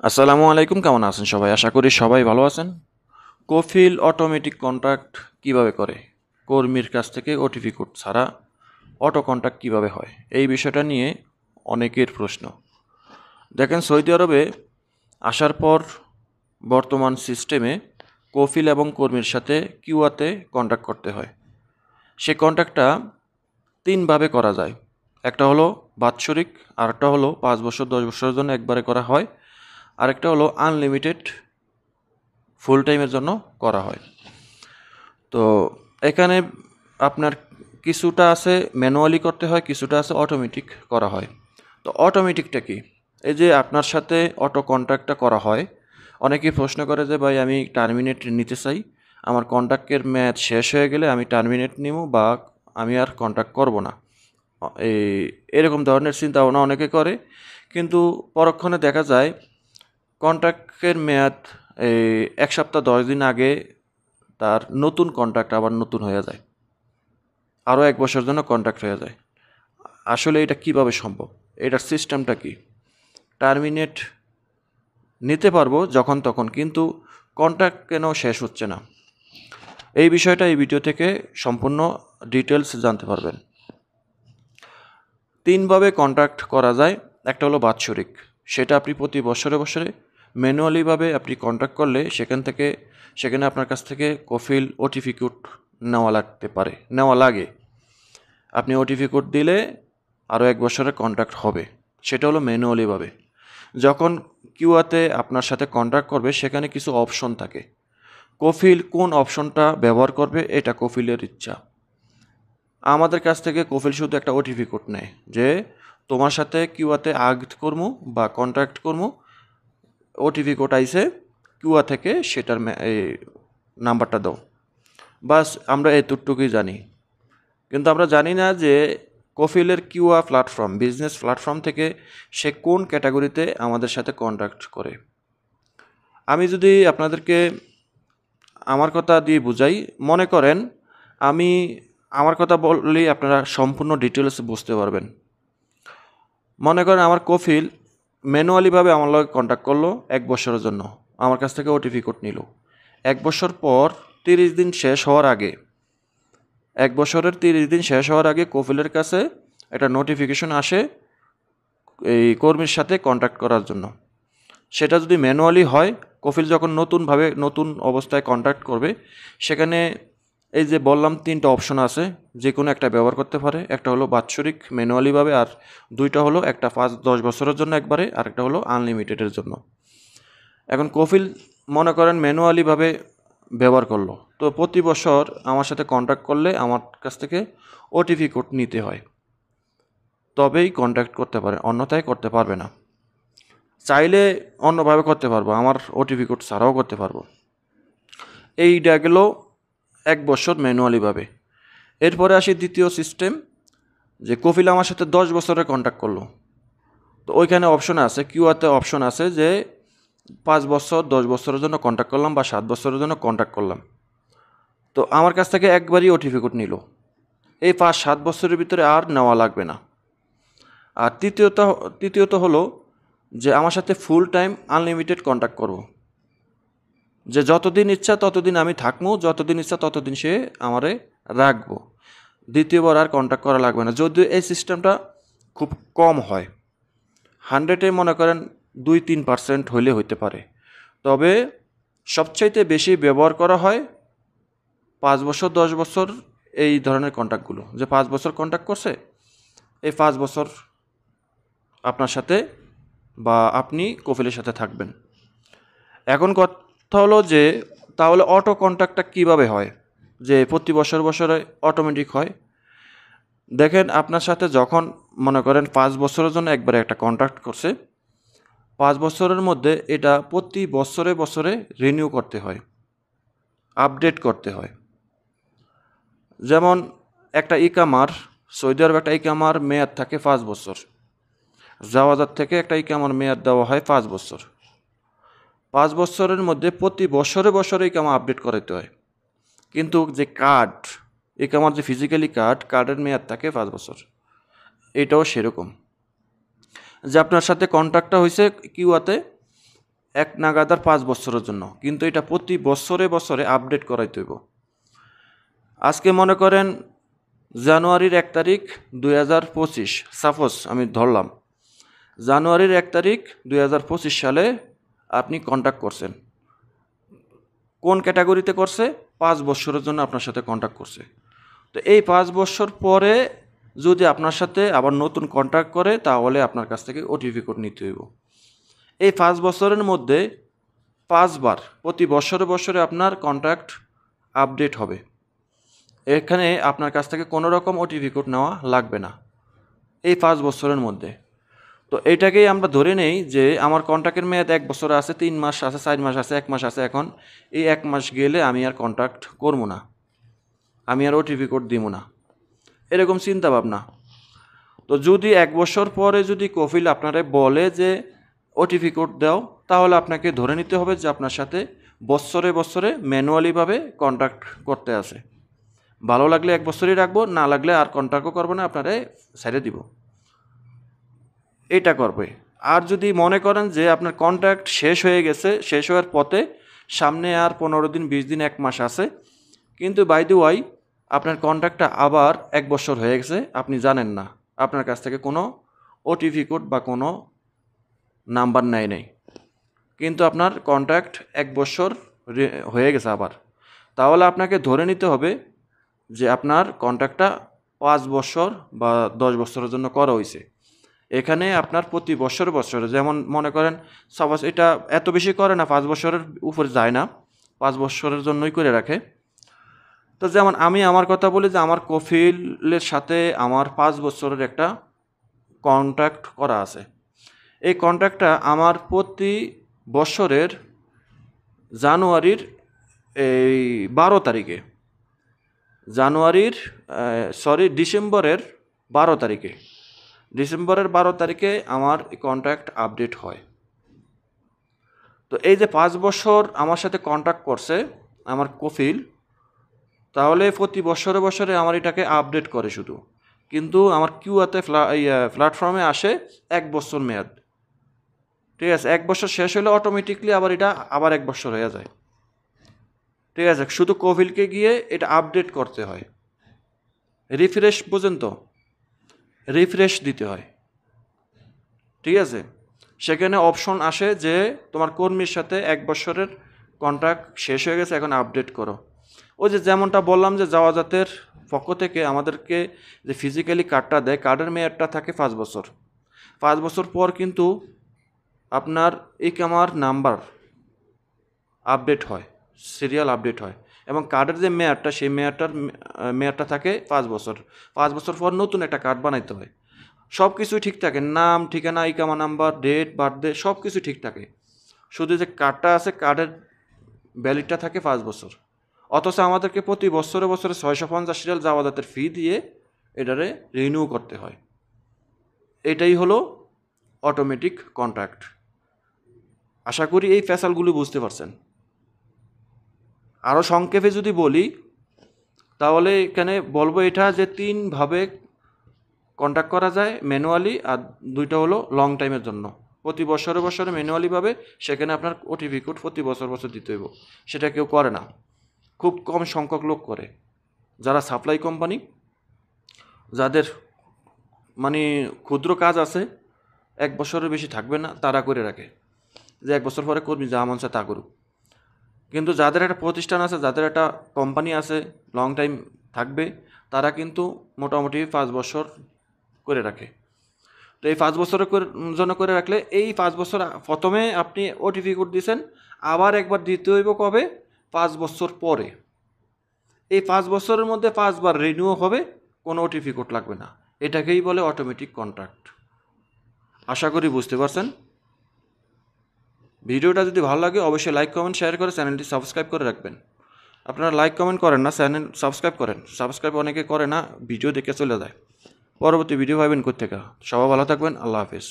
আসসালামু আলাইকুম, কেমন আছেন সবাই? আশা করি সবাই ভালো আছেন। কফিল অটোমেটিক কন্ট্রাক্ট কিভাবে করে? কর্মীর কাছ থেকে ওটিপি কোড ছাড়া অটো কন্ট্রাক্ট কিভাবে হয়? এই বিষয়টা নিয়ে অনেকের প্রশ্ন। দেখেন, সৌদি আরবে আসার পর বর্তমান সিস্টেমে কফিল এবং কর্মীর সাথে কিউয়াতে কন্ট্রাক্ট করতে হয়। সে কন্ট্রাক্টটা তিনভাবে করা যায়। একটা হলো বাৎসরিক, আরেকটা হলো 5 বছর 10 বছরের জন্য একবারে করা হয়, আরেকটা হলো আনলিমিটেড ফুল টাইমের জন্য করা হয়। তো এখানে আপনার কিছুটা আছে ম্যানুয়ালি করতে হয়, কিছুটা আছে অটোমেটিক করা হয়। তো অটোমেটিকটা কি? এই যে আপনার সাথে অটো কন্ট্রাক্টটা করা হয়, অনেকেই প্রশ্ন করে যে ভাই আমি টার্মিনেট নিতে চাই, আমার কন্ট্রাক্টের মেয়াদ শেষ হয়ে গেলে আমি টার্মিনেট নিব বা আমি আর কন্ট্রাক্ট করব না। এই এরকম ধরনের চিন্তা ভাবনা অনেকে করে, কিন্তু পরক্ষণে দেখা যায় কন্ট্রাক্টের মেয়াদ এই 1 সপ্তাহ 10 দিন আগে তার নতুন কন্ট্রাক্ট আবার নতুন হয়ে যায়, আরও 1 বছরের জন্য কন্ট্রাক্ট হয়ে যায়। আসলে এটা কিভাবে সম্ভব? এটার সিস্টেমটা কি? টার্মিনেট নিতে পারবো যখন তখন, কিন্তু কন্ট্রাক্ট কেন শেষ হচ্ছে না? এই বিষয়টা এই ভিডিও থেকে সম্পূর্ণ ডিটেলস জানতে পারবেন। তিনভাবে কন্ট্রাক্ট করা যায়। একটা হলো বাৎসরিক, সেটা আপনি প্রতি বছরে বছরে ম্যানুয়ালিভাবে আপনি কন্ট্রাক্ট করলে সেখানে আপনার কাছ থেকে কফিল ওটিপি কোড নেওয়া লাগে। আপনি ওটিপি কোড দিলে আরও 1 বছরের কন্ট্রাক্ট হবে। সেটা হলো ম্যানুয়ালিভাবে। যখন কিউআতে আপনার সাথে কন্ট্রাক্ট করবে সেখানে কিছু অপশন থাকে। কফিল কোন অপশনটা ব্যবহার করবে এটা কফিলের ইচ্ছা। আমাদের কাছ থেকে কফিল শুধু একটা ওটিপি কোড নেয় যে তোমার সাথে কিউআতে করবো বা কন্ট্রাক্ট করবো, ওটিপি কোড আইসে কিউআ থেকে, সেটার এই নাম্বারটা দাও। বাস আমরা এতটুকুই জানি। কিন্তু আমরা জানি না যে কফিলের কিউআ প্ল্যাটফর্ম, বিজনেস প্ল্যাটফর্ম থেকে সে কোন ক্যাটাগরিতে আমাদের সাথে কন্ট্যাক্ট করে। আমি যদি আপনাদেরকে আমার কথা দিয়ে বুঝাই, মনে করেন আমি আমার কথা বললেই আপনারা সম্পূর্ণ ডিটেলস বুঝতে পারবেন। মনে করেন আমার কফিল ম্যানুয়ালিভাবে আমার লগে কন্ট্যাক্ট করলো 1 বছরের জন্য, আমার কাছ থেকে ওটিপি কোড নিল। 1 বছর পর 30 দিন শেষ হওয়ার আগে 1 বছরের 30 দিন শেষ হওয়ার আগে কফিলের কাছে একটা নোটিফিকেশন আসে এই কর্মীর সাথে কন্ট্যাক্ট করার জন্য। সেটা যদি ম্যানুয়ালি হয়, কফিল যখন নতুন অবস্থায় কন্ট্যাক্ট করবে, সেখানে এই যে বললাম 3টা অপশন আছে, যে কোনো একটা ব্যবহার করতে পারে। একটা হলো বাৎসরিক ম্যানুয়ালিভাবে, আর 2টা হলো, একটা 5-10 বছরের জন্য একবারে, আর একটা হলো আনলিমিটেডের জন্য। এখন কফিল মনে করেন ম্যানুয়ালিভাবে ব্যবহার করলো, তো প্রতি বছর আমার সাথে কন্ট্যাক্ট করলে আমার কাছ থেকে ওটিপি কোড নিতে হয়, তবেই কন্ট্যাক্ট করতে পারে, অন্যথায় করতে পারবে না। চাইলে অন্যভাবে করতে পারবো, আমার ওটিপি কোড ছাড়াও করতে পারবো। এইটা গেল 1 বছর ম্যানুয়ালিভাবে। এরপরে আসি দ্বিতীয় সিস্টেম, যে কফিল আমার সাথে 10 বছরের কন্ট্যাক্ট করলো। তো ওইখানে অপশন আছে, কিউআতে অপশন আছে যে 5 বছর 10 বছরের জন্য কন্ট্যাক্ট করলাম বা 7 বছরের জন্য কন্ট্যাক্ট করলাম। তো আমার কাছ থেকে একবারই ওটিপি কোড নিল, এই 5-7 বছরের ভিতরে আর নেওয়া লাগবে না। আর তৃতীয়ত হলো যে আমার সাথে ফুল টাইম আনলিমিটেড কন্ট্যাক্ট করব, যে যতদিন ইচ্ছা ততদিন আমি থাকবো, যতদিন ইচ্ছা ততদিন সে আমারে রাখবো। দ্বিতীয়বার আর কন্ট্যাক্ট করা লাগবে না। যদিও এই সিস্টেমটা খুব কম হয়, 100-এ মনে করেন 2-3% হইলে হইতে পারে। তবে সবচাইতে বেশি ব্যবহার করা হয় 5 বছর 10 বছর এই ধরনের কন্ট্যাক্টগুলো, যে 5 বছর কন্ট্যাক্ট করছে, এই 5 বছর আপনার সাথে বা আপনি কফিলের সাথে থাকবেন। এখন কথা হলো যে তাহলে অটো কন্ট্রাক্টটা কীভাবে হয়, যে প্রতি বছরে অটোমেটিক হয়? দেখেন, আপনার সাথে যখন মনে করেন 5 বছরের জন্য একবারে একটা কন্ট্রাক্ট করছে, 5 বছরের মধ্যে এটা প্রতি বছরে রিনিউ করতে হয়, আপডেট করতে হয়। যেমন একটা ইকামার, সৌদি আরবে একটা ইকামার মেয়াদ থাকে 5 বছর। জাওয়াজাত থেকে একটা ইকামার মেয়াদ দেওয়া হয় 5 বছর। 5 বছরের মধ্যে প্রতি বছরে ইকামা আপডেট করাইতে হয়। কিন্তু যে ইকামার যে ফিজিক্যালি কার্ডের মেয়াদ থাকে 5 বছর। এটাও সেরকম, যে আপনার সাথে কন্ট্রাক্টটা হয়েছে কিউআতে, এক নাগাদার 5 বছরের জন্য, কিন্তু এটা প্রতি বছরে বছরে আপডেট করাইতে হইব। আজকে মনে করেন জানুয়ারির 1 তারিখ 2025, সাপোজ আমি ধরলাম জানুয়ারির 1 তারিখ 2025 সালে আপনি কন্ট্যাক্ট করছেন। কোন ক্যাটাগরিতে করছে? 5 বছরের জন্য আপনার সাথে কন্ট্যাক্ট করছে। তো এই 5 বছর পরে যদি আপনার সাথে আবার নতুন কন্ট্যাক্ট করে, তাহলে আপনার কাছ থেকে ওটিপি কোড নিতে হইব। এই 5 বছরের মধ্যে 5 বার প্রতি বছরে বছরে আপনার কন্ট্যাক্ট আপডেট হবে। এখানে আপনার কাছ থেকে কোনো রকম ওটিপি কোড নেওয়া লাগবে না এই 5 বছরের মধ্যে। তো এইটাকেই আমরা ধরে নেই যে আমার কন্ট্যাক্টের মেয়াদ 1 বছর আছে, 3 মাস আছে, 4 মাস আছে, 1 মাস আছে। এখন এই 1 মাস গেলে আমি আর কন্ট্যাক্ট করবো না, আমি আর ওটিপি কোড দিব না, এরকম চিন্তা ভাবনা। তো যদি 1 বছর পরে যদি কফিল আপনারে বলে যে ওটিপি কোড দাও, তাহলে আপনাকে ধরে নিতে হবে যে আপনার সাথে বছরে বছরে ম্যানুয়ালিভাবে কন্ট্যাক্ট করতে আছে। ভালো লাগলে 1 বছরই রাখবো, না লাগলে আর কন্ট্যাক্টও করবো না, আপনারে ছেড়ে দিব, এটা করবে। আর যদি মনে করেন যে আপনার কন্ট্যাক্ট শেষ হয়ে গেছে, শেষ হওয়ার পথে, সামনে আর 15 দিন, 20 দিন, 1 মাস আছে, কিন্তু বাই দ্য ওয়াই আপনার কন্ট্যাক্টটা আবার 1 বছর হয়ে গেছে, আপনি জানেন না, আপনার কাছ থেকে কোনো ওটিপি কোড বা কোনো নাম্বার নেয় নাই, কিন্তু আপনার কন্ট্যাক্ট 1 বছর হয়ে গেছে আবার, তাহলে আপনাকে ধরে নিতে হবে যে আপনার কন্ট্যাক্টটা 5 বছর বা 10 বছরের জন্য করা হয়েছে। এখানে আপনার প্রতি বছর বছরে, যেমন মনে করেন সাপোজ এটা এত বেশি করে না, 5 বছরের উপরে যায় না, 5 বছরের জন্যই করে রাখে। তো যেমন আমি আমার কথা বলি যে আমার কফিলের সাথে আমার 5 বছরের একটা কন্ট্যাক্ট করা আছে। এই কন্ট্যাক্টটা আমার প্রতি বছরের জানুয়ারির এই 12 তারিখে, ডিসেম্বরের 12 তারিখে, ডিসেম্বরের 12 তারিখে আমার কন্ট্যাক্ট আপডেট হয়। তো এই যে 5 বছর আমার সাথে কন্ট্যাক্ট করছে আমার কফিল, তাহলে প্রতি বছরে বছরে আমার এটাকে আপডেট করে শুধু, কিন্তু আমার কিউআতে প্ল্যাটফর্মে আসে 1 বছর মেয়াদ। ঠিক আছে, 1 বছর শেষ হলে অটোমেটিকলি আবার এটা আবার 1 বছর হয়ে যায়। ঠিক আছে, শুধু কফিলকে গিয়ে এটা আপডেট করতে হয়, রিফ্রেশ পর্যন্ত রিফ্রেশ দিতে হয়। ঠিক আছে, সেখানে অপশন আসে যে তোমার কর্মীর সাথে 1 বছরের কন্ট্রাক্ট শেষ হয়ে গেছে, এখন আপডেট করো। ওই যে যেমনটা বললাম যে জাওয়াজাতের পক্ষ থেকে আমাদেরকে যে ফিজিক্যালি কার্ডটা দেয়, কার্ডের মেয়াদটা থাকে 5 বছর। 5 বছর পর কিন্তু আপনার ইকামার নাম্বার আপডেট হয়, সিরিয়াল আপডেট হয়, এবং কার্ডের যে মেয়াদটা, সেই মেয়াদটা থাকে 5 বছর। 5 বছর পর নতুন একটা কার্ড বানাইতে হয়। সব কিছুই ঠিক থাকে, নাম, ঠিকানা, ইকামা নাম্বার, ডেট, বার্থডে, সব কিছু ঠিক থাকে, শুধু যে কার্ডটা আছে, কার্ডের ভ্যালিডটা থাকে 5 বছর। অথচ আমাদেরকে প্রতি বছরে বছরে 650 রিয়াল জাওয়াজাতের ফি দিয়ে এটারে রিনিউ করতে হয়। এটাই হলো অটোমেটিক কন্ট্রাক্ট। আশা করি এই ফ্যাসালগুলি বুঝতে পারছেন। আরও সংক্ষেপে যদি বলি, তাহলে এখানে বলবো এটা যে 3 ভাবে কন্ট্যাক্ট করা যায় ম্যানুয়ালি, আর 2টা হলো লং টাইমের জন্য। প্রতি বছরে বছরে ম্যানুয়ালিভাবে, সেখানে আপনার ওটিপি কোড প্রতি বছর বছর দিতে হইব। সেটা কেউ করে না, খুব কম সংখ্যক লোক করে। যারা সাপ্লাই কোম্পানি, যাদের মানে ক্ষুদ্র কাজ আছে, 1 বছরের বেশি থাকবে না, তারা করে রাখে যে 1 বছর পরে কর্মী যা মন চায় তা করুক। কিন্তু যাদের একটা প্রতিষ্ঠান আছে, যাদের একটা কোম্পানি আছে, লং টাইম থাকবে, তারা কিন্তু মোটামুটি 5 বছর করে রাখে। তো এই 5 বছরের জন্য করে রাখলে, এই 5 বছর প্রথমে আপনি ওটিপি কোড দিয়েছেন, আবার একবার দিতে হইব কবে? 5 বছর পরে। এই 5 বছরের মধ্যে 5 বার রিনিউ হবে, কোনো ওটিপি কোড লাগবে না। এটাকেই বলে অটোমেটিক কন্ট্রাক্ট। আশা করি বুঝতে পারছেন। ভিডিওটা যদি ভালো লাগে অবশ্যই লাইক, কমেন্ট, শেয়ার করে চ্যানেলটি সাবস্ক্রাইব করে রাখবেন। আপনারা লাইক কমেন্ট করেন না, চ্যানেল সাবস্ক্রাইব করেন। সাবস্ক্রাইব অনেকে করে না, ভিডিও দেখে চলে যায়। পরবর্তী ভিডিও পাবেন কোত্থেকে। সবাই ভালো থাকবেন, আল্লাহ হাফেজ।